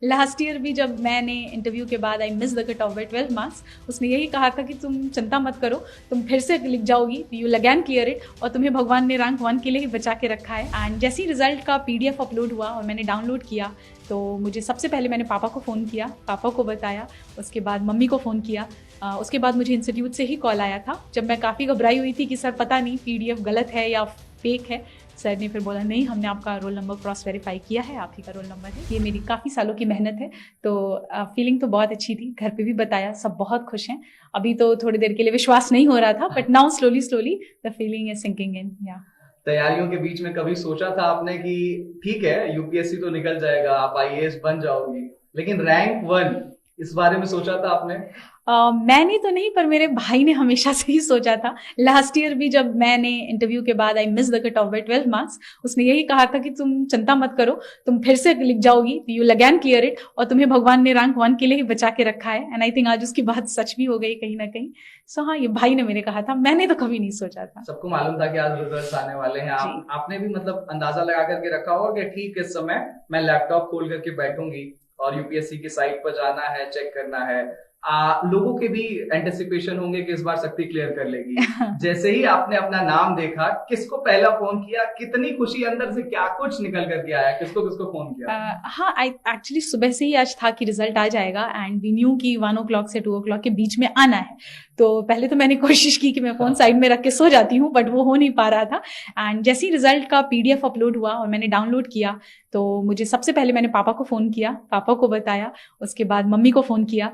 Last year भी जब मैंने इंटरव्यू के बाद I miss the cut off by 12 marks, उसने यही कहा था कि तुम चिंता मत करो, तुम फिर से लिख जाओगी, you will again clear it, और तुम्हें भगवान ने रैंक 1 के लिए ही बचा के रखा है। एंड जैसे ही रिजल्ट का PDF अपलोड हुआ और मैंने डाउनलोड किया, तो मुझे सबसे पहले मैंने पापा को फ़ोन किया, पापा को बताया, उसके बाद मम्मी को फ़ोन किया, उसके बाद मुझे इंस्टीट्यूट से ही कॉल आया था जब मैं काफ़ी घबराई हुई थी कि सर पता नहीं PDF गलत है या फेक है। सर ने फिर बोला नहीं, हमने आपका रोल नंबर क्रॉस वेरीफाई किया है, आप ही का रोल नंबर है। ये मेरी काफ़ी सालों की मेहनत है, तो फीलिंग तो बहुत अच्छी थी। घर पे भी बताया, सब बहुत खुश हैं। अभी तो थोड़ी देर के लिए विश्वास नहीं हो रहा था, but now slowly the feeling is sinking in. या तैयारियों के बीच में कभी सोचा था आपने कि ठीक है यूपीएससी तो निकल जाएगा, आप आईएएस बन जाओगी, लेकिन रैंक 1 इस बारे में सोचा था आपने? मैंने तो नहीं, पर मेरे भाई ने हमेशा से ही सोचा था। लास्ट ईयर भी जब मैंने इंटरव्यू के बाद I miss the cut off by 12 marks, उसने यही कहा था कि तुम चिंता मत करो, तुम फिर से लिख जाओगी, you will again clear it, और तुम्हें भगवान ने रैंक 1 के लिए ही बचा के रखा है। एंड आई थिंक आज उसकी बात सच भी हो गई कहीं ना कहीं। सो हाँ, ये भाई ने मेरे कहा था, मैंने तो कभी नहीं सोचा था। सबको मालूम था कि आज रिजल्ट्स आने वाले हैं। आपने भी मतलब अंदाजा लगा करके रखा होगा कि ठीक इस समय मैं लैपटॉप खोल करके बैठूंगी और यूपीएससी की साइट पर जाना है, चेक करना है। लोगों के भी एंटिसिपेशन होंगे कि इस बार शक्ति क्लियर कर लेगी। जैसे ही आपने अपना नाम देखा, किसको पहला फोन किया, कितनी खुशी अंदर से, क्या कुछ निकल करके आया, किसको किसको फोन किया? हाँ, आई एक्चुअली सुबह से ही आज था कि रिजल्ट आ जाएगा, एंड वी न्यू कि 1 o'clock से 2 o'clock के बीच में आना है। तो पहले तो मैंने कोशिश की कि मैं फोन साइड में रख के सो जाती हूँ, बट वो हो नहीं पा रहा था। एंड जैसे ही रिजल्ट का PDF अपलोड हुआ और मैंने डाउनलोड किया, तो मुझे सबसे पहले मैंने पापा को फ़ोन किया, पापा को बताया, उसके बाद मम्मी को फ़ोन किया,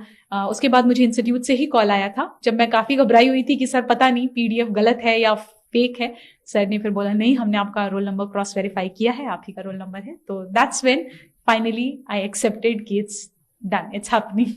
उसके बाद मुझे इंस्टीट्यूट से ही कॉल आया था जब मैं काफ़ी घबराई हुई थी कि सर पता नहीं PDF गलत है या फेक है। सर ने फिर बोला नहीं, हमने आपका रोल नंबर क्रॉस वेरीफाई किया है, आप ही का रोल नंबर है। तो that's when finally I accepted कि it's done, it's happening.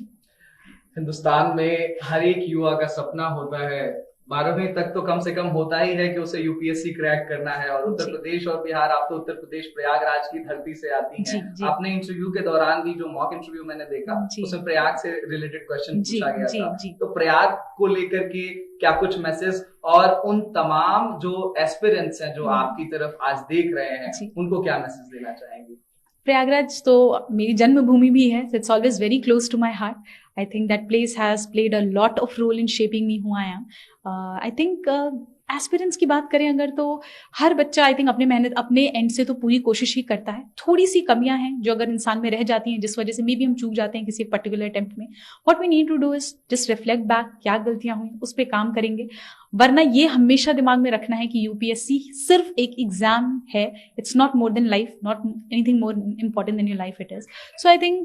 Hindustan में हर एक युवा का सपना होता है, 12वीं तक तो कम से कम होता ही है कि उसे यूपीएससी क्रैक करना है। और उत्तर प्रदेश और बिहार, आप तो उत्तर प्रदेश प्रयागराज की धरती से आती हैं। आपने इंटरव्यू के दौरान भी, जो मॉक इंटरव्यू मैंने देखा, उसमें प्रयाग से रिलेटेड क्वेश्चन पूछा गया था। तो प्रयाग को लेकर के क्या कुछ मैसेज, और उन तमाम जो एस्पिरेंट्स हैं जो आपकी तरफ आज देख रहे हैं, उनको क्या मैसेज देना चाहेंगे? प्रयागराज तो मेरी जन्मभूमि भी है, it's always very close to my heart. I think that place has played a lot of role in shaping me who I am. I think aspirants की बात करें अगर, तो हर बच्चा आई थिंक अपने मेहनत, अपने एंड से तो पूरी कोशिश ही करता है। थोड़ी सी कमियां हैं जो अगर इंसान में रह जाती हैं, जिस वजह से मे बी हम चूक जाते हैं किसी पर्टिकुलर अटेम्प्ट में। What we need to do is just reflect back, क्या गलतियां हुई, उस पर काम करेंगे। वरना ये हमेशा दिमाग में रखना है कि यूपीएससी सिर्फ एक एग्जाम है, it's not more than life, not anything more important then your life it is. So I think